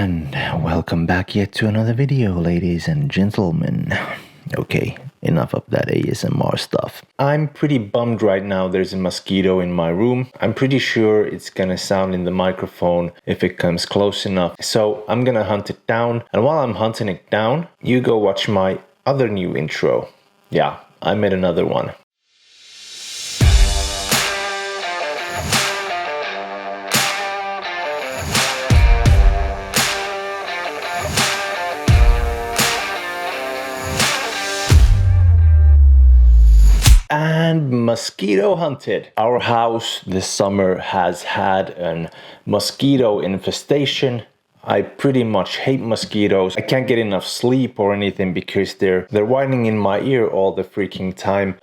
And welcome back yet to another video, ladies and gentlemen. Okay, enough of that ASMR stuff. I'm pretty bummed right now there's a mosquito in my room. I'm pretty sure it's gonna sound in the microphone if it comes close enough. So I'm gonna hunt it down. And while I'm hunting it down, you go watch my other new intro. Yeah, I made another one. And mosquito hunted. Our house this summer has had a mosquito infestation. I pretty much hate mosquitoes. I can't get enough sleep or anything because they're whining in my ear all the freaking time.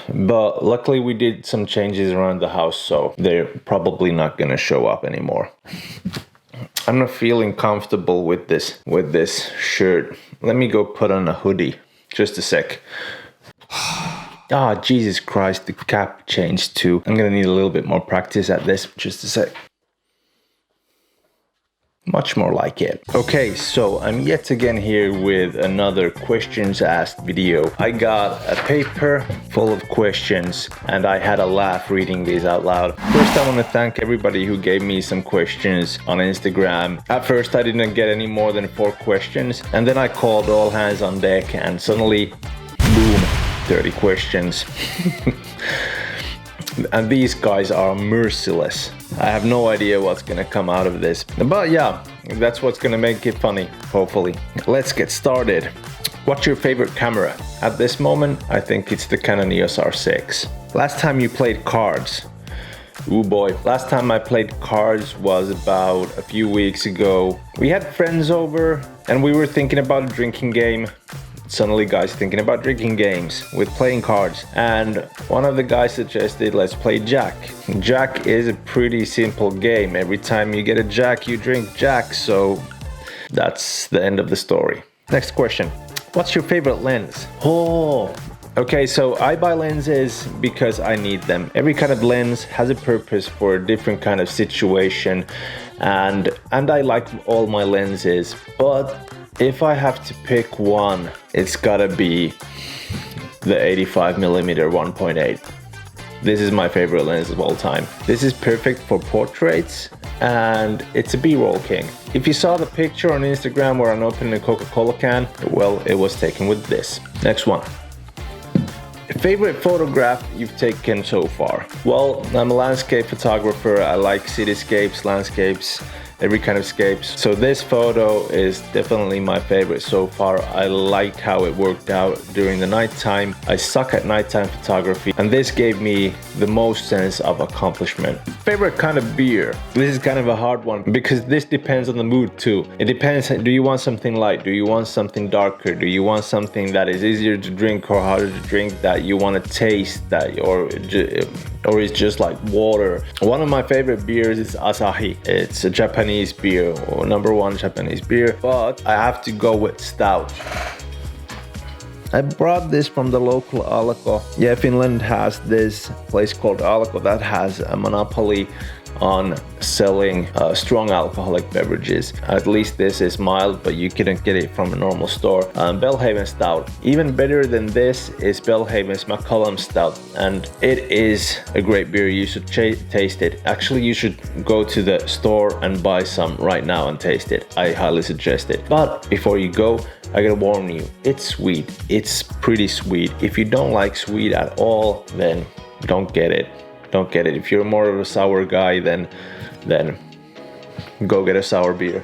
But luckily we did some changes around the house, so they're probably not gonna show up anymore. I'm not feeling comfortable with this shirt. Let me go put on a hoodie. Just a sec. Ah, Jesus Christ, the cap changed too. I'm gonna need a little bit more practice at this. Just a sec. Much more like it. Okay, so I'm yet again here with another questions asked video. I got a paper full of questions and I had a laugh reading these out loud. First, I want to thank everybody who gave me some questions on Instagram. At first, I didn't get any more than 4 questions, and then I called all hands on deck and suddenly, boom, 30 questions. And these guys are merciless. I have no idea what's gonna come out of this. But yeah, that's what's gonna make it funny, hopefully. Let's get started. What's your favorite camera? At this moment, I think it's the Canon EOS R6. Last time you played cards? Ooh boy, last time I played cards was about a few weeks ago. We had friends over and we were thinking about a drinking game. Suddenly guys thinking about drinking games with playing cards, and one of the guys suggested let's play Jack. Jack is a pretty simple game. Every time you get a Jack you drink Jack, so that's the end of the story. Next question. What's your favorite lens? Oh, okay, so I buy lenses because I need them. Every kind of lens has a purpose for a different kind of situation, and I like all my lenses, but if I have to pick one, it's gotta be the 85mm 1.8. This is my favorite lens of all time. This is perfect for portraits and it's a B-roll king. If you saw the picture on Instagram where I'm opening a Coca-Cola can, well, it was taken with this. Next one. Favorite photograph you've taken so far? Well, I'm a landscape photographer. I like cityscapes, landscapes, every kind of scapes. So this photo is definitely my favorite so far. I liked how it worked out during the nighttime. I suck at nighttime photography and this gave me the most sense of accomplishment. Favorite kind of beer? This is kind of a hard one because this depends on the mood too. It depends, do you want something light? Do you want something darker? Do you want something that is easier to drink or harder to drink, that you want to taste, that or it's just like water? One of my favorite beers is Asahi. It's a Japanese beer, or #1 Japanese beer, but I have to go with stout. I brought this from the local Alko. Yeah, Finland has this place called Alko that has a monopoly on selling strong alcoholic beverages. At least this is mild, but you couldn't get it from a normal store. Belhaven Stout. Even better than this is Belhaven's Macallan Stout, and it is a great beer. You should taste it. Actually, you should go to the store and buy some right now and taste it. I highly suggest it. But before you go, I gotta warn you, it's sweet. It's pretty sweet. If you don't like sweet at all, then don't get it. Don't get it. If you're more of a sour guy, then go get a sour beer.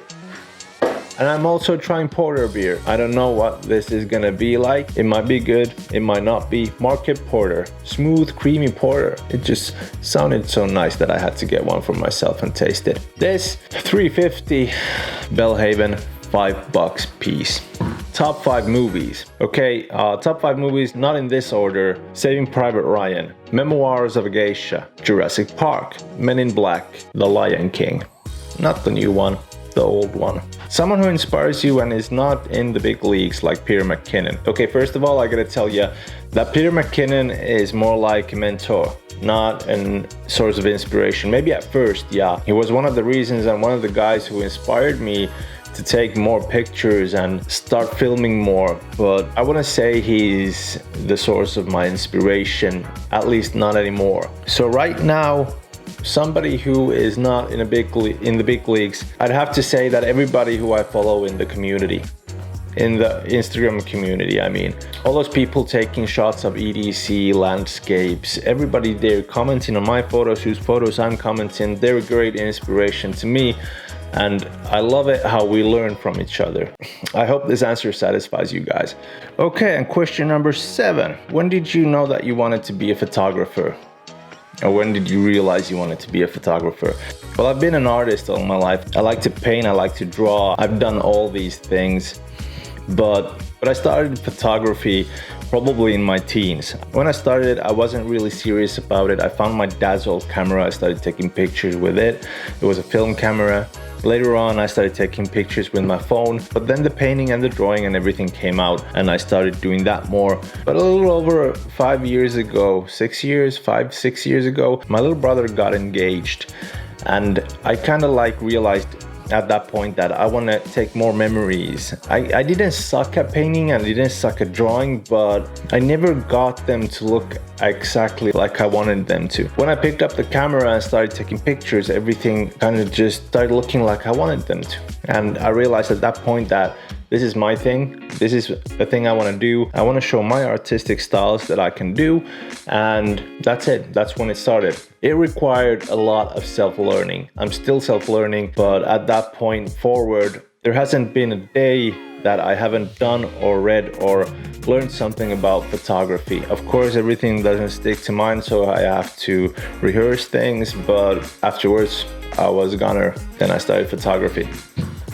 And I'm also trying porter beer. I don't know what this is gonna be like. It might be good, it might not be. Market porter, smooth, creamy porter. It just sounded so nice that I had to get one for myself and taste it. This $3.50 Belhaven, $5 piece. Top 5 movies. Okay, top 5 movies, not in this order. Saving Private Ryan, Memoirs of a Geisha, Jurassic Park, Men in Black, The Lion King. Not the new one, the old one. Someone who inspires you and is not in the big leagues like Peter McKinnon. Okay, first of all, I gotta tell you that Peter McKinnon is more like a mentor, not a source of inspiration. Maybe at first, yeah. He was one of the reasons and one of the guys who inspired me to take more pictures and start filming more, but I wouldn't say he's the source of my inspiration, at least not anymore. So right now, somebody who is not in the big leagues, I'd have to say that everybody who I follow in the community, in the Instagram community, I mean, all those people taking shots of EDC landscapes, everybody there commenting on my photos, whose photos I'm commenting, they're a great inspiration to me, and I love it how we learn from each other. I hope this answer satisfies you guys. Okay, and question number 7. When did you know that you wanted to be a photographer? Or when did you realize you wanted to be a photographer? Well, I've been an artist all my life. I like to paint, I like to draw. I've done all these things. But I started photography probably in my teens. When I started, I wasn't really serious about it. I found my dad's old camera. I started taking pictures with it. It was a film camera. Later on, I started taking pictures with my phone, but then the painting and the drawing and everything came out, and I started doing that more. But a little over 5 years ago, 6 years, 5-6 years ago, my little brother got engaged, and I kind of like realized at that point that I want to take more memories. I didn't suck at painting and I didn't suck at drawing, but I never got them to look exactly like I wanted them to. When I picked up the camera and started taking pictures, everything kind of just started looking like I wanted them to. And I realized at that point that this is my thing. This is the thing I want to do. I want to show my artistic styles that I can do, and that's it. That's when it started. It required a lot of self-learning. I'm still self-learning, but at that point forward, there hasn't been a day that I haven't done or read or learned something about photography. Of course, everything doesn't stick to mind, so I have to rehearse things, but afterwards I was a gunner. Then I started photography.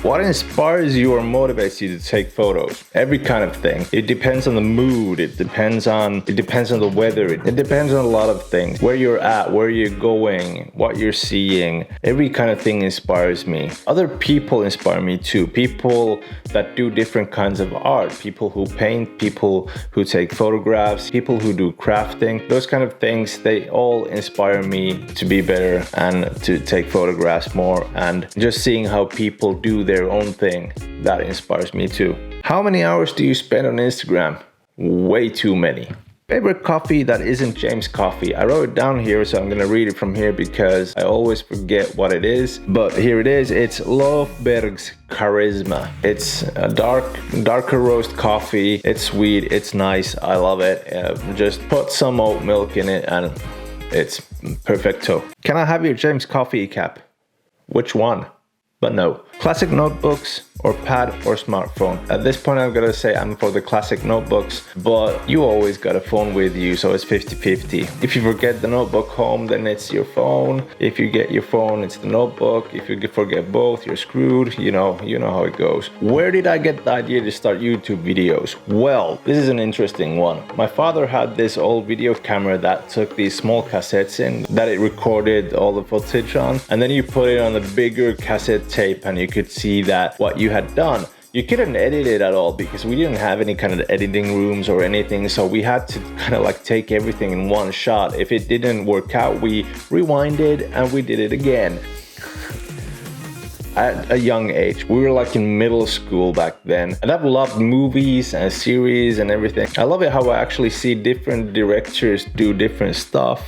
What inspires you or motivates you to take photos? Every kind of thing. It depends on the mood. It depends on the weather. It depends on a lot of things. Where you're at, where you're going, what you're seeing. Every kind of thing inspires me. Other people inspire me too. People that do different kinds of art. People who paint, people who take photographs, people who do crafting. Those kind of things, they all inspire me to be better and to take photographs more. And just seeing how people do their own thing, that inspires me too. How many hours do you spend on Instagram? Way too many. Favorite coffee that isn't James coffee? I wrote it down here, so I'm gonna read it from here because I always forget what it is. But here it is. It's Löfbergs Charisma. It's a darker roast coffee. It's sweet. It's nice. I love it. Just put some oat milk in it and it's perfecto. Can I have your James coffee cap? Which one? But no. Classic notebooks or pad or smartphone? At this point I'm gonna say I'm for the classic notebooks, but you always got a phone with you, so it's 50-50. If you forget the notebook home, then it's your phone. If you get your phone, it's the notebook. If you forget both, you're screwed. You know how it goes. Where did I get the idea to start YouTube videos? Well, this is an interesting one. My father had this old video camera that took these small cassettes in, that it recorded all the footage on, and then you put it on the bigger cassette tape and you could see that what you had done. You couldn't edit it at all because we didn't have any kind of editing rooms or anything, so we had to kind of like take everything in one shot. If it didn't work out, we rewinded and we did it again. At a young age, we were like in middle school back then, and I've loved movies and series and everything. I love it how I actually see different directors do different stuff,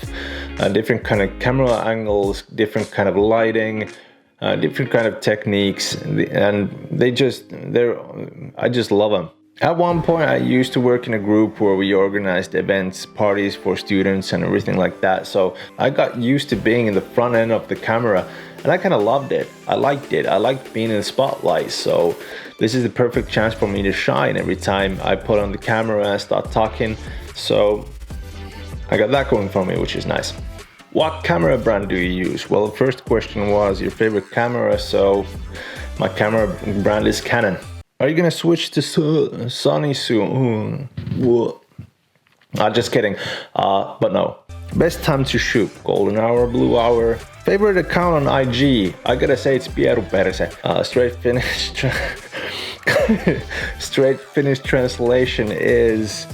different kind of camera angles, different kind of lighting, different kind of techniques, and I just love them. At one point I used to work in a group where we organized events, parties for students and everything like that, so I got used to being in the front end of the camera, and I kind of loved it. I liked it. I liked being in the spotlight, so this is the perfect chance for me to shine every time I put on the camera and start talking, so I got that going for me, which is nice. What camera brand do you use? Well, the first question was your favorite camera, so my camera brand is Canon. Are you gonna switch to Sony soon? What? Just kidding, but no. Best time to shoot? Golden hour, blue hour. Favorite account on IG? I gotta say it's Pieru Perse. Straight Finnish translation is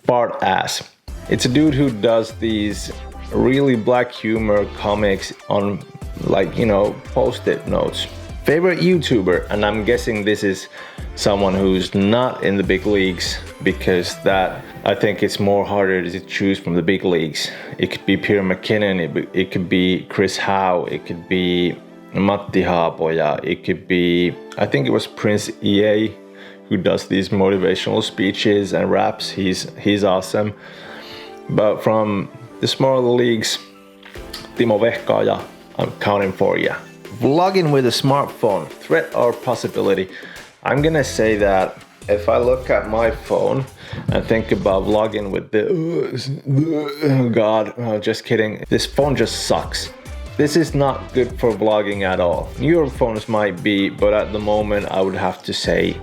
fart ass. It's a dude who does these really black humor comics on, like, post-it notes. Favorite YouTuber, and I'm guessing this is someone who's not in the big leagues, because that I think it's more harder to choose from the big leagues. It could be Peter McKinnon, it could be Chris Howe, it could be Matti Haapoja, it could be, I think it was Prince EA who does these motivational speeches and raps. He's awesome. But from the smaller leagues, Timo Vehkaaja, I'm counting for you. Vlogging with a smartphone, threat or possibility? I'm gonna say that if I look at my phone and think about vlogging with the, oh God, just kidding. This phone just sucks. This is not good for vlogging at all. Newer phones might be, but at the moment I would have to say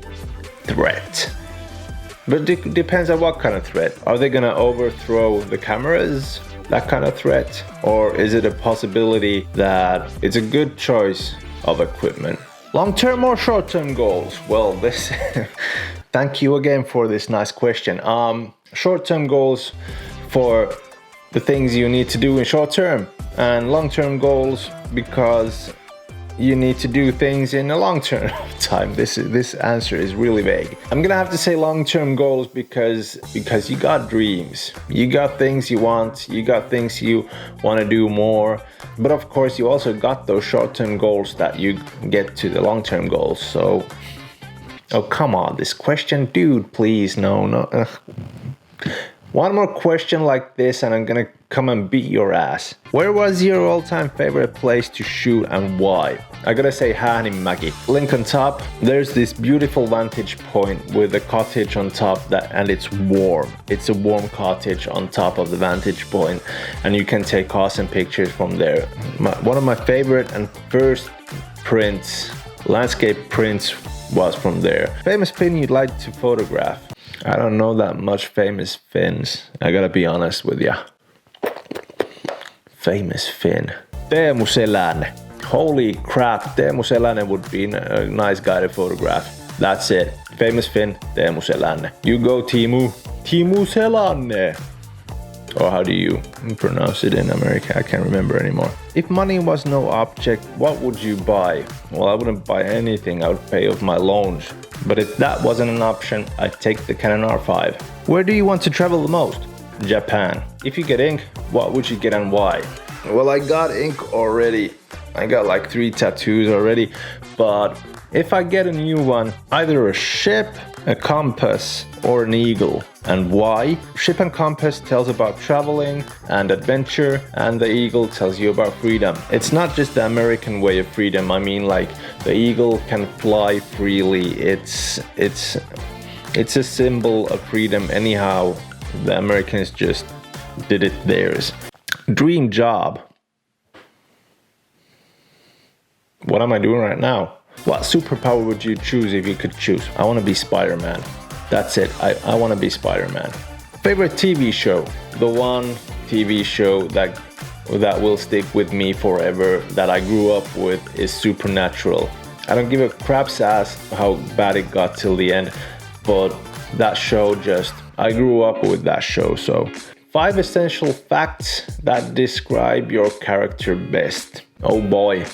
threat. But it depends on what kind of threat. Are they gonna overthrow the cameras? That kind of threat? Or is it a possibility that it's a good choice of equipment? Long-term or short-term goals? Well, this thank you again for this nice question. Short-term goals for the things you need to do in short term, and long-term goals because you need to do things in a long term time. This answer is really vague. I'm gonna have to say long-term goals because you got dreams, you got things you want, you got things you want to do more, but of course you also got those short-term goals that you get to the long-term goals. So, oh come on, this question, dude, please, no. One more question like this and I'm gonna come and beat your ass. Where was your all-time favorite place to shoot and why? I gotta say Hähnimäki. Link on top, there's this beautiful vantage point with a cottage on top and it's warm. It's a warm cottage on top of the vantage point and you can take awesome pictures from there. One of my favorite and first prints, landscape prints, was from there. Famous Finn you'd like to photograph? I don't know that much famous Finns, I gotta be honest with ya. Famous Finn. Teemu Selänne. Holy crap, Teemu Selänne would be a nice guy to photograph. That's it. Famous Finn, Teemu Selänne. You go Teemu. Teemu Selänne. Or how do you pronounce it in America? I can't remember anymore. If money was no object, what would you buy? Well, I wouldn't buy anything. I would pay off my loans. But if that wasn't an option, I'd take the Canon R5. Where do you want to travel the most? Japan. If you get ink, what would you get and why? Well, I got ink already. I got like 3 tattoos already. But if I get a new one, either a ship, a compass, or an eagle. And why? Ship and compass tells about traveling and adventure, and the eagle tells you about freedom. It's not just the American way of freedom. I mean, like, the eagle can fly freely. It's a symbol of freedom anyhow. The Americans just did it theirs. Dream job. What am I doing right now? What superpower would you choose if you could choose? I want to be Spider-Man. That's it. I want to be Spider-Man. Favorite TV show? The one TV show that will stick with me forever, that I grew up with, is Supernatural. I don't give a crap's ass how bad it got till the end, but that show I grew up with that show. So 5 essential facts that describe your character best. Oh boy.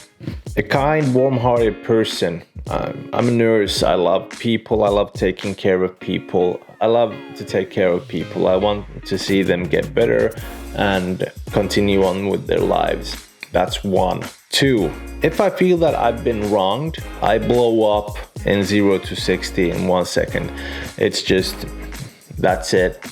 A kind, warm-hearted person. I'm a nurse. I love people. I love taking care of people. I love to take care of people. I want to see them get better and continue on with their lives. That's 1. 2. If I feel that I've been wronged, I blow up in 0 to 60 in 1 second. It's just, that's it.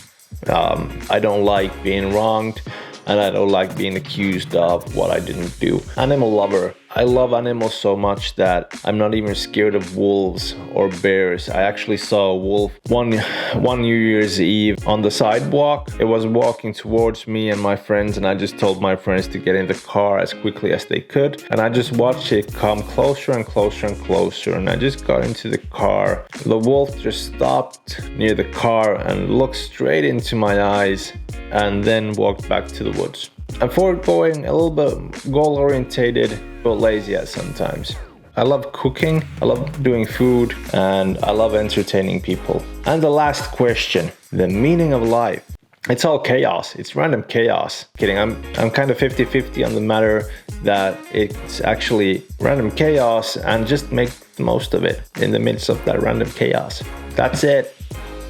I don't like being wronged, and I don't like being accused of what I didn't do. Animal lover. I love animals so much that I'm not even scared of wolves or bears. I actually saw a wolf one New Year's Eve on the sidewalk. It was walking towards me and my friends, and I just told my friends to get in the car as quickly as they could. And I just watched it come closer and closer and closer, and I just got into the car. The wolf just stopped near the car and looked straight into my eyes and then walked back to the woods. I'm forward-going, a little bit goal-orientated, but lazy at sometimes. I love cooking, I love doing food, and I love entertaining people. And the last question, the meaning of life. It's all chaos, it's random chaos. Kidding, I'm kind of 50-50 on the matter. that it's actually random chaos and just make the most of it in the midst of that random chaos. That's it.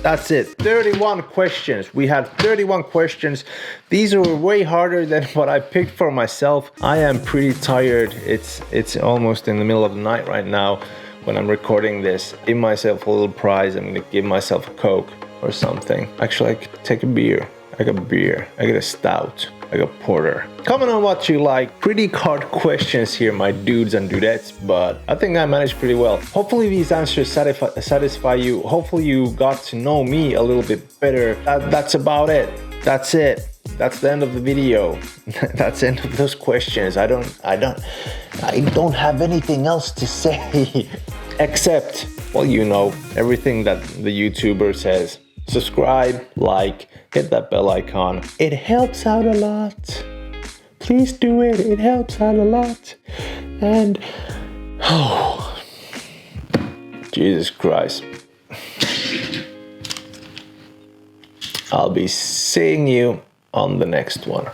That's it. 31 questions. We had 31 questions. These are way harder than what I picked for myself. I am pretty tired. It's almost in the middle of the night right now when I'm recording this. Give myself a little prize. I'm gonna give myself a Coke or something. Actually, I could take a beer. I got beer. I got a stout. I got porter. Comment on what you like. Pretty hard questions here, my dudes and dudettes, but I think I managed pretty well. Hopefully these answers satisfy you. Hopefully you got to know me a little bit better. That's about it. That's it. That's the end of the video. That's the end of those questions. I don't have anything else to say except, well, you know, everything that the YouTuber says. Subscribe, like, hit that bell icon. It helps out a lot. Please do it. It helps out a lot. And oh, Jesus Christ. I'll be seeing you on the next one.